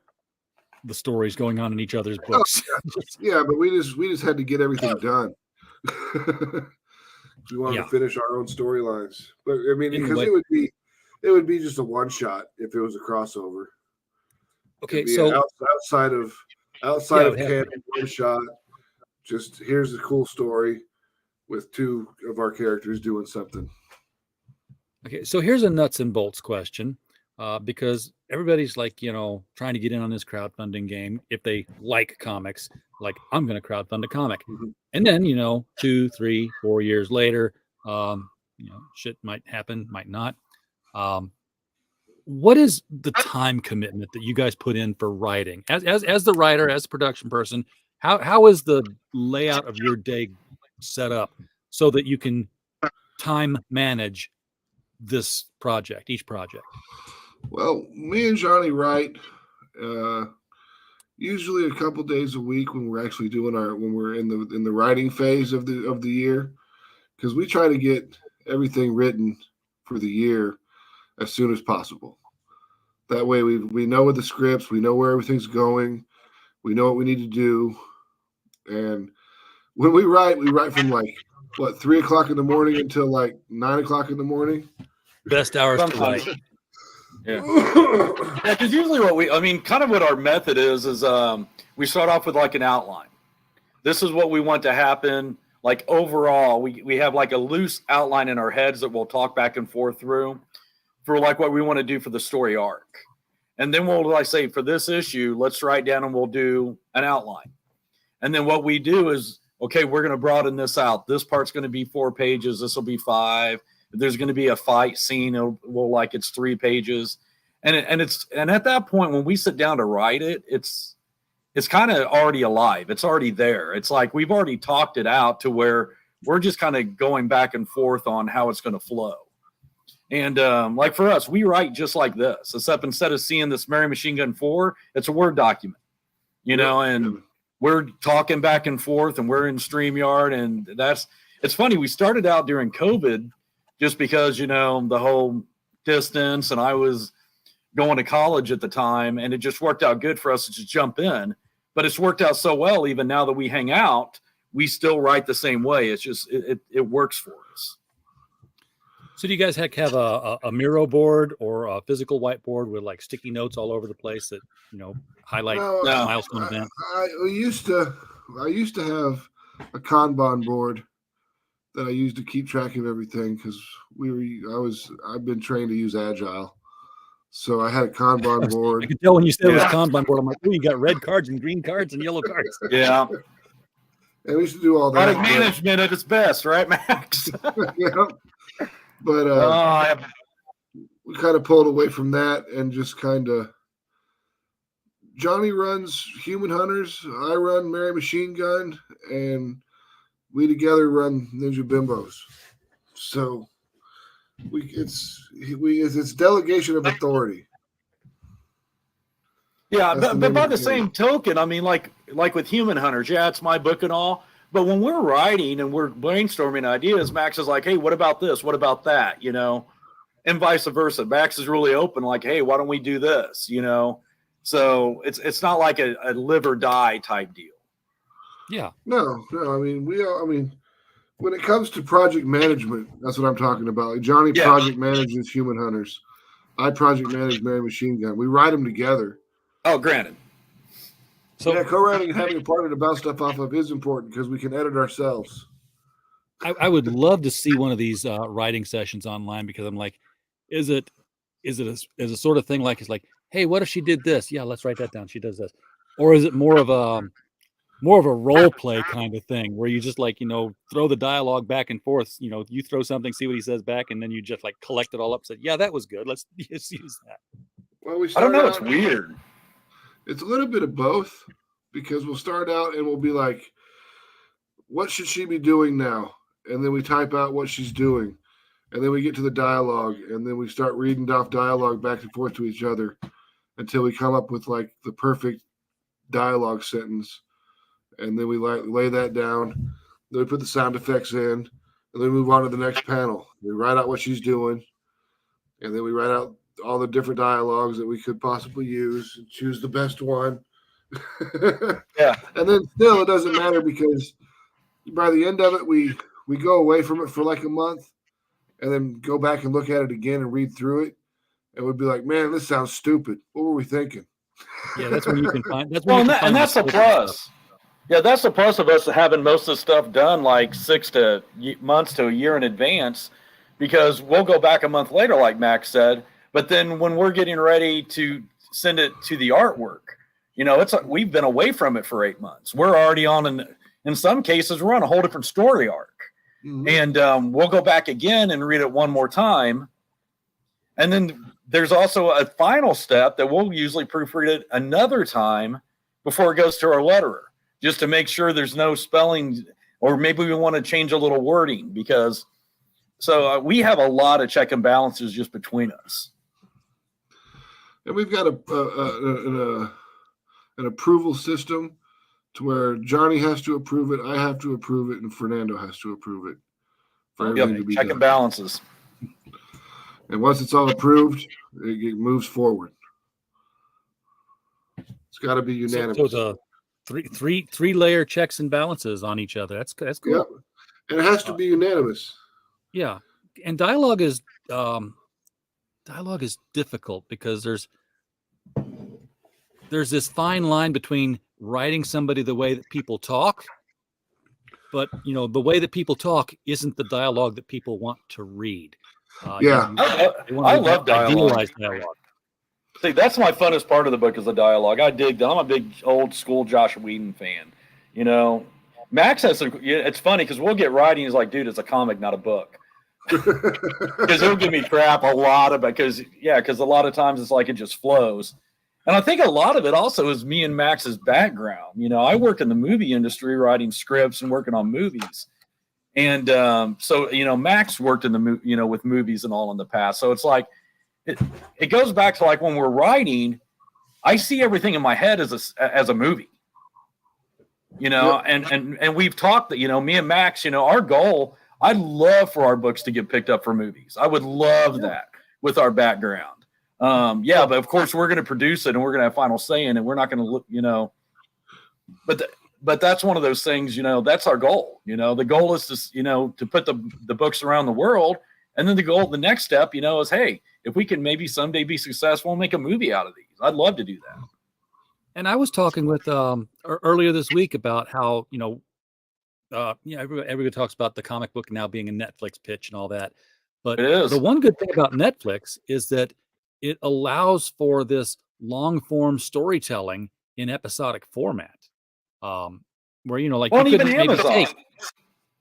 the stories going on in each other's books. Yeah, but we just had to get everything done. We wanted to finish our own storylines, but I mean, because it would be just a one shot if it was a crossover. Okay, so outside of canon, one shot, just here's a cool story with two of our characters doing something. Okay, so here's a nuts and bolts question, because everybody's like, you know, trying to get in on this crowdfunding game. If they like comics, like I'm going to crowdfund a comic, and then, you know, 2, 3, 4 years later, you know, shit might happen, might not. What is the time commitment that you guys put in for writing as the writer, as the production person? How is the layout of your day set up so that you can time manage this project, each project? Well, me and Johnny write usually a couple days a week when we're actually when we're in the writing phase of the year, because we try to get everything written for the year as soon as possible. That way we know what the scripts, we know where everything's going, we know what we need to do, and when we write from like 3 o'clock in the morning until like 9 o'clock in the morning. Best hours to write. Yeah, because usually kind of what our method is we start off with like an outline. This is what we want to happen. Like overall, we have like a loose outline in our heads that we'll talk back and forth through for like what we want to do for the story arc. And then we'll like say for this issue, let's write down and we'll do an outline. And then what we do is, okay, we're going to broaden this out. This part's going to be 4 pages. This will be 5. If there's going to be a fight scene, it's 3 pages. And at that point, when we sit down to write it, it's kind of already alive. It's already there. It's like we've already talked it out to where we're just kind of going back and forth on how it's going to flow. And like for us, we write just like this, except instead of seeing this Mary Machine Gun 4, it's a Word document, you know, and we're talking back and forth and we're in StreamYard. And it's funny. We started out during COVID just because, you know, the whole distance, and I was going to college at the time, and it just worked out good for us to just jump in. But it's worked out so well, even now that we hang out, we still write the same way. It's just, it works for us. So do you guys have a Miro board or a physical whiteboard with like sticky notes all over the place that, you know, highlight milestone events? I used to have a Kanban board that I used to keep track of everything because I've been trained to use Agile. So I had a Kanban board. I could tell when you said it was a Kanban board. I'm like, oh, you got red cards and green cards and yellow cards. Yeah. And we used to do all that. Product management at its best, right, Max? Yeah. But we kind of pulled away from that and just kind of. Johnny runs Human Hunters. I run Mary Machinegun, and we together run Ninja Bimbos. So it's delegation of authority. Yeah, That's but by the same token, I mean, like with Human Hunters, yeah, it's my book and all. But when we're writing and we're brainstorming ideas, Max is like, "Hey, what about this? What about that?" You know, and vice versa. Max is really open, like, "Hey, why don't we do this?" You know. So it's not like a live or die type deal. Yeah. No. I mean, when it comes to project management, that's what I'm talking about. Like Johnny project manages Human Hunters. I project manage Mary Machinegun. We write them together. Oh, granted. So yeah, co-writing and having a partner to bounce stuff off of is important because we can edit ourselves. I would love to see one of these writing sessions online, because I'm like, is it a sort of thing like, it's like, hey, what if she did this? Yeah, let's write that down. She does this. Or is it more of a role play kind of thing where you just like, throw the dialogue back and forth, you throw something, see what he says back, and then you just like collect it all up and say, yeah, that was good. Let's just use that. Well, I don't know. It's weird. It's a little bit of both, because we'll start out and we'll be like, what should she be doing now? And then we type out what she's doing. And then we get to the dialogue, and then we start reading off dialogue back and forth to each other until we come up with like the perfect dialogue sentence. And then we lay that down. Then we put the sound effects in, and then we move on to the next panel. We write out what she's doing, and then we write out all the different dialogues that we could possibly use and choose the best one. Yeah. And then still it doesn't matter, because by the end of it, we go away from it for like a month and then go back and look at it again and read through it. And we'd be like, man, this sounds stupid. What were we thinking? Yeah, that's when you can find. That's when and that's the plus. Stuff. Yeah, that's the plus of us having most of the stuff done like 6 months to a year in advance, because we'll go back a month later, like Max said. But then when we're getting ready to send it to the artwork, we've been away from it for 8 months. We're already on, in some cases, we're on a whole different story arc. Mm-hmm. And we'll go back again and read it one more time. And then there's also a final step that we'll usually proofread it another time before it goes to our letterer, just to make sure there's no spelling, or maybe we want to change a little wording, because we have a lot of check and balances just between us. And we've got an approval system to where Johnny has to approve it, I have to approve it, and Fernando has to approve it for everything to be check done. And balances. And once it's all approved, it moves forward. It's got to be unanimous. So the three layer checks and balances on each other. That's cool. Yep. And it has to be unanimous. Yeah. And dialogue is difficult, because there's this fine line between writing somebody the way that people talk, but the way that people talk isn't the dialogue that people want to read. I love dialogue. See, that's my funnest part of the book, is the dialogue. I dig that. I'm a big old school Josh Whedon fan. Max has it's funny because we'll get writing. He's like, dude, it's a comic, not a book. Because he'll give me crap a lot about, because a lot of times it's like it just flows. And I think a lot of it also is me and Max's background. I work in the movie industry writing scripts and working on movies. And so Max worked in the with movies and all in the past. So it's like it goes back to like when we're writing, I see everything in my head as a movie. And we've talked that me and Max, our goal, I'd love for our books to get picked up for movies. I would love that with our background. But of course we're going to produce it and we're going to have final say in it. We're not going to look, but that's one of those things, that's our goal. The goal is to put the books around the world. And then the next step, is, hey, if we can maybe someday be successful and make a movie out of these, I'd love to do that. And I was talking with earlier this week about how, everybody talks about the comic book now being a Netflix pitch and all that. But the one good thing about Netflix is that it allows for this long form storytelling in episodic format. Where, you couldn't maybe take.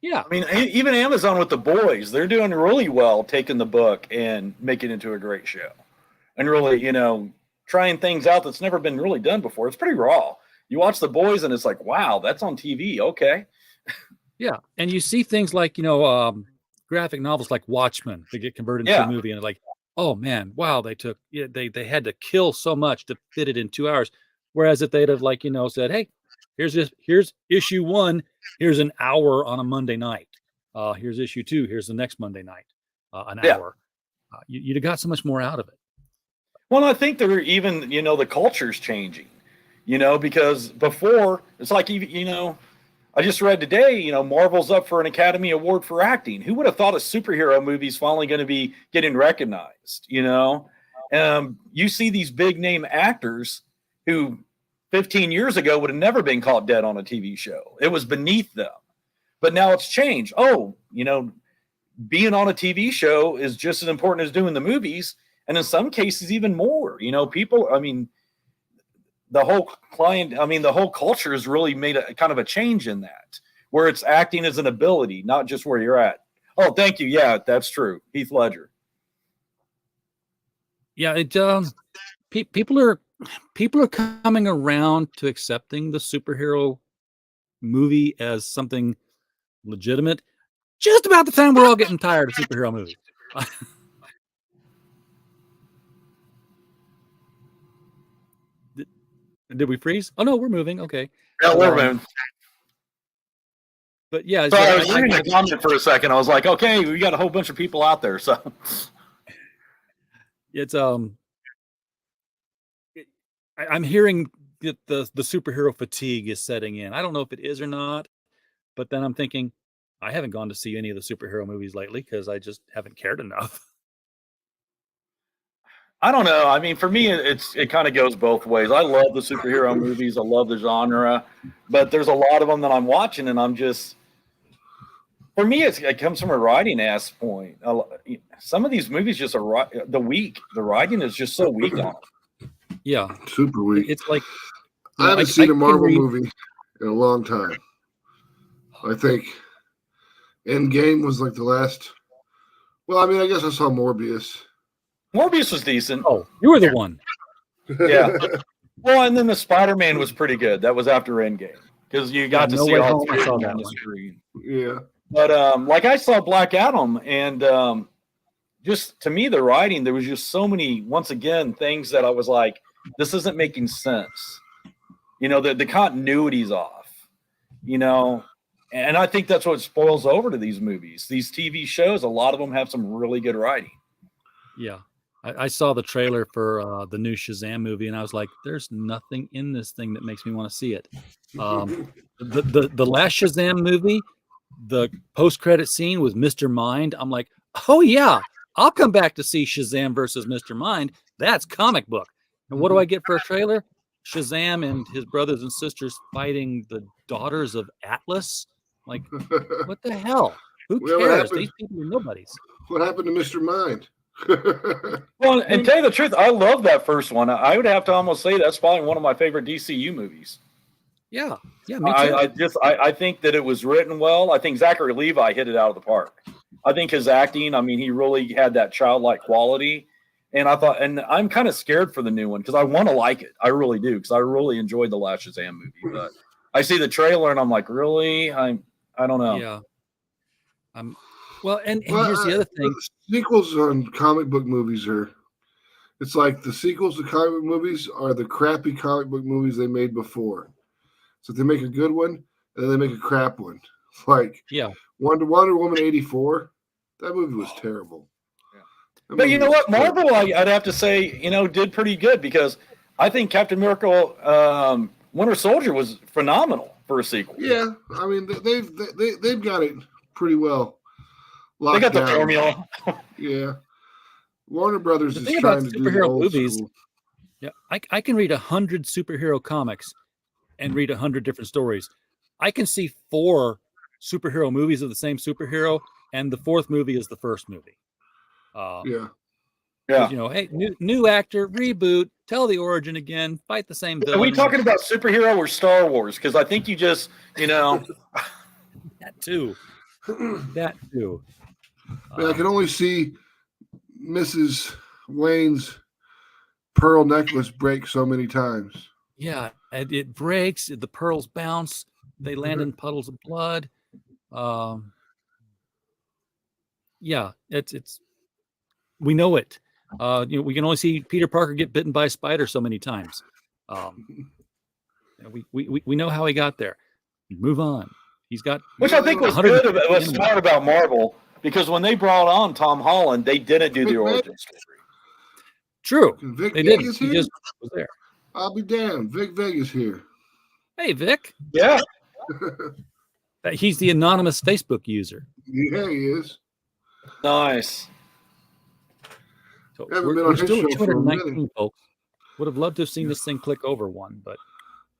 Yeah. I mean, even Amazon with The Boys, they're doing really well taking the book and making it into a great show. And really, trying things out that's never been really done before. It's pretty raw. You watch The Boys and it's like, wow, that's on TV. Okay. Yeah. And you see things like, graphic novels like Watchmen that get converted into a movie, and like, oh man, wow, they had to kill so much to fit it in 2 hours. Whereas if they'd have said, hey, here's issue 1, here's an hour on a Monday night. Here's issue 2, here's the next Monday night, an hour. You'd have got so much more out of it. Well, I think they're even, the culture's changing, because before it's like, I just read today, Marvel's up for an Academy Award for acting. Who would have thought a superhero movie's finally going to be getting recognized? You see these big name actors who 15 years ago would have never been caught dead on a TV show. It was beneath them. But now it's changed. Oh, being on a TV show is just as important as doing the movies. And in some cases, even more. People, the whole culture has really made a kind of a change in that, where it's acting as an ability, not just where you're at. Oh, thank you. Yeah, that's true. Heath Ledger. Yeah, people are coming around to accepting the superhero movie as something legitimate. Just about the time we're all getting tired of superhero movies. Did we freeze? Oh no, we're moving. Okay. Yeah, we're moving. But yeah, so I was reading a comment for a second. I was like, okay, we got a whole bunch of people out there. So it's I'm hearing that the superhero fatigue is setting in. I don't know if it is or not, but then I'm thinking I haven't gone to see any of the superhero movies lately because I just haven't cared enough. I don't know. I mean, for me, it kind of goes both ways. I love the superhero movies. I love the genre, but there's a lot of them that I'm watching, and I'm just, for me, it comes from a writing ass point. Some of these movies just are the writing is just so weak on them. Yeah, super weak. It's like I haven't seen a Marvel movie in a long time. I think Endgame was like the last. Well, I mean, I guess I saw Morbius. Morbius was decent. Oh, you were the one. Yeah. Well, and then the Spider-Man was pretty good. That was after Endgame because you got to see all three on the screen. Yeah. But like I saw Black Adam, and just to me, the writing, there was just so many, once again, things that I was like, this isn't making sense. The continuity's off. And I think that's what spoils over to these movies. These TV shows, a lot of them have some really good writing. Yeah. I saw the trailer for the new Shazam movie, and I was like, "There's nothing in this thing that makes me want to see it." The last Shazam movie, the post-credit scene was Mr. Mind. I'm like, "Oh yeah, I'll come back to see Shazam versus Mr. Mind. That's comic book." And what do I get for a trailer? Shazam and his brothers and sisters fighting the daughters of Atlas. Like, what the hell? Who cares? These people are nobodies. What happened to Mr. Mind? Well, and tell you the truth, I love that first one. I would have to almost say that's probably one of my favorite DCU movies. Yeah, me too. I think that it was written well. I think Zachary Levi hit it out of the park. I think his acting, he really had that childlike quality. And I thought, and I'm kind of scared for the new one because I want to like it. I really do, because I really enjoyed the last Shazam movie. But I see the trailer and I'm like, really? I don't know. Yeah. Well, and here's the other thing. Sequels on comic book movies it's like the sequels to comic book movies are the crappy comic book movies they made before. So they make a good one, and then they make a crap one. Like Wonder Woman 84, that movie was terrible. Yeah. But you know what? Marvel, I'd have to say, did pretty good because I think Captain Miracle Winter Soldier was phenomenal for a sequel. Yeah, they've got it pretty well. They got the formula. Yeah. Warner Brothers is trying to do the old movies. School. Yeah, I can read 100 superhero comics and read 100 different stories. I can see 4 superhero movies of the same superhero, and the 4th movie is the first movie. Yeah. Hey, new actor, reboot, tell the origin again, fight the same villain. Are we talking about superhero or Star Wars? Because I think you just, that too. That too. I can only see Mrs. Wayne's pearl necklace break so many times. Yeah, it breaks. The pearls bounce. They land in puddles of blood. Yeah, it's. We know it. We can only see Peter Parker get bitten by a spider so many times. We know how he got there. Move on. He's got, which I think was good. Was smart about Marvel, because when they brought on Tom Holland, they didn't do the origin story. True, Vic they Vegas didn't. He here? just was there. I'll be damned. Vic Vegas here. Hey, Vic. Yeah, He's the anonymous Facebook user. Yeah, he is. nice. So Haven't been we're on his still at show for a 219, minute. folks. Would have loved to have seen this thing click over one, but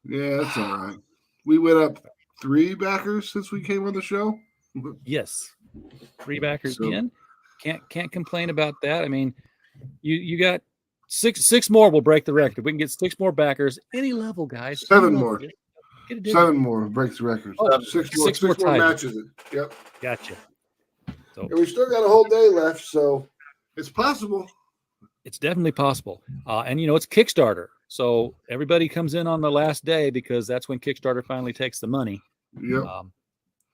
Yeah, that's all right. We went up 3 backers since we came on the show. yes, 3 backers So- in. Can't complain about that. I mean, you got six more will break the record. We can get 6 more backers, any level, guys. 7 Any more. level. Get a deal. 7 more breaks the record. Oh, 6 more ties. matches. Yep. Gotcha. So And we still got a whole day left, so it's possible. it's definitely possible. And it's Kickstarter. So everybody comes in on the last day because that's when Kickstarter finally takes the money. Yep.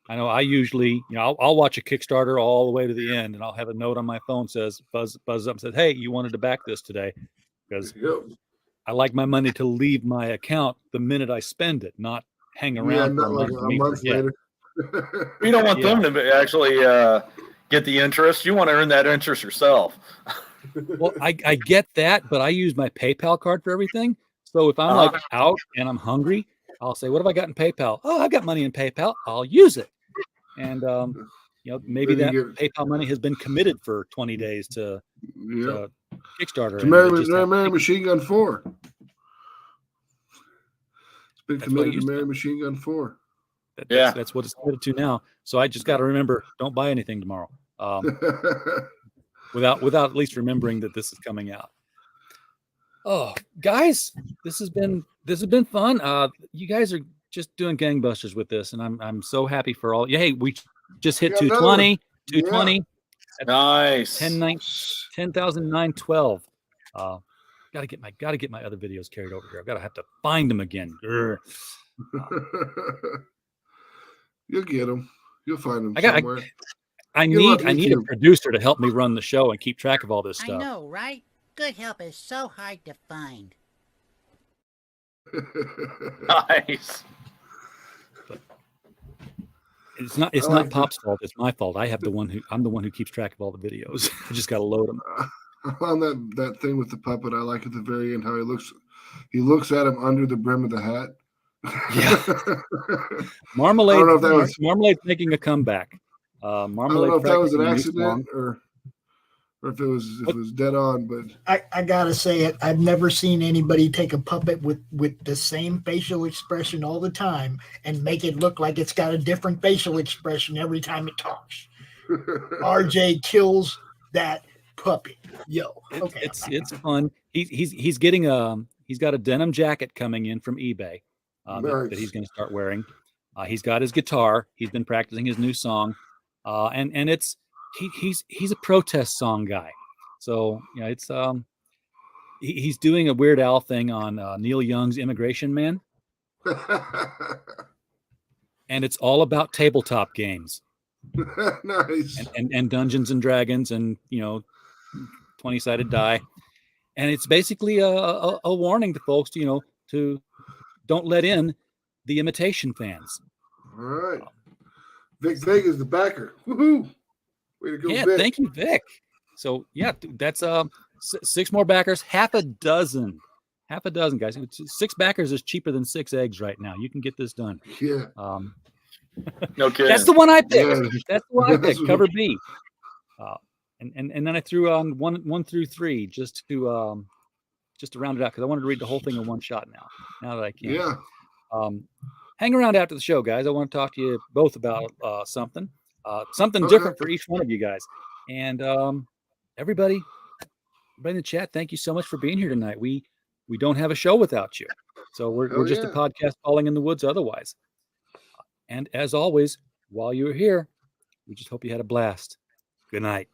I know I usually, I'll watch a Kickstarter all the way to the end, and I'll have a note on my phone says buzz up and says, "Hey, you wanted to back this today," because Yep. I like my money to leave my account the minute I spend it, not hang around for not like and a me month forget. later. You don't want them to actually get the interest. You want to earn that interest yourself. Well, I get that, but I use my PayPal card for everything. So if I'm like out and I'm hungry, I'll say, "What have I got in PayPal?" "Oh, I've got money in PayPal. I'll use it." And maybe Then that you PayPal money has been committed for 20 days to Yep. Kickstarter. To and marry, they just have- marry Machine Gun 4. It's been That's what I committed to used marry to. Machine Gun 4. That's what it's committed to now. So I just got to remember, don't buy anything tomorrow. Without at least remembering that this is coming out. Oh, guys, this has been fun. You guys are just doing gangbusters with this, and I'm so happy for all. Yeah, hey, we just hit Yeah, another 220, one. 220, Nice. 10,912. Gotta get my other videos carried over here. Have to find them again. Grr. You'll get them. You'll find them I got- somewhere. I Get 'em off need a YouTube. producer to help me run the show and keep track of all this I stuff. know, right? Good help is so hard to find. Nice. It's not I like not that. Pop's fault. It's my fault. I'm the one who keeps track of all the videos. I just got to load them. On that thing with the puppet, I like at the very end how he looks at him under the brim of the hat. Yeah. Marmalade. I don't know if that was- Marmalade's making a comeback. I don't Marmalade. know if that was an practicing a new accident or if it was dead on, but I gotta say it. I've never seen anybody take a puppet with the same facial expression all the time and make it look like it's got a different facial expression every time it talks. RJ kills that puppet. Yo, okay. It's fun. He's getting he's got a denim jacket coming in from eBay that he's going to start wearing. He's got his guitar. He's been practicing his new song, and it's he's a protest song guy. So it's he's doing a Weird Al thing on Neil Young's Immigration Man, and it's all about tabletop games nice. and Dungeons and Dragons and 20-sided die, and it's basically a warning to folks to don't let in the imitation fans. All right. Vic Vega's the backer. Woohoo! Way to go, Yeah, Vic. thank you, Vic. So yeah, that's 6 more backers, half a dozen guys. 6 backers is cheaper than 6 eggs right now. You can get this done. Yeah. No kidding. That's the one I picked. Yeah. That's the one I That's picked. what- Cover B. And then I threw on 1 through 3 just to round it out because I wanted to read the whole thing in one shot now that I can. Yeah. Hang around after the show, guys. I want to talk to you both about something Okay. different for each one of you guys. And everybody in the chat, thank you so much for being here tonight. We don't have a show without you. So we're just a yeah. podcast falling in the woods otherwise. And as always, while you're here, We just hope you had a blast. Good night.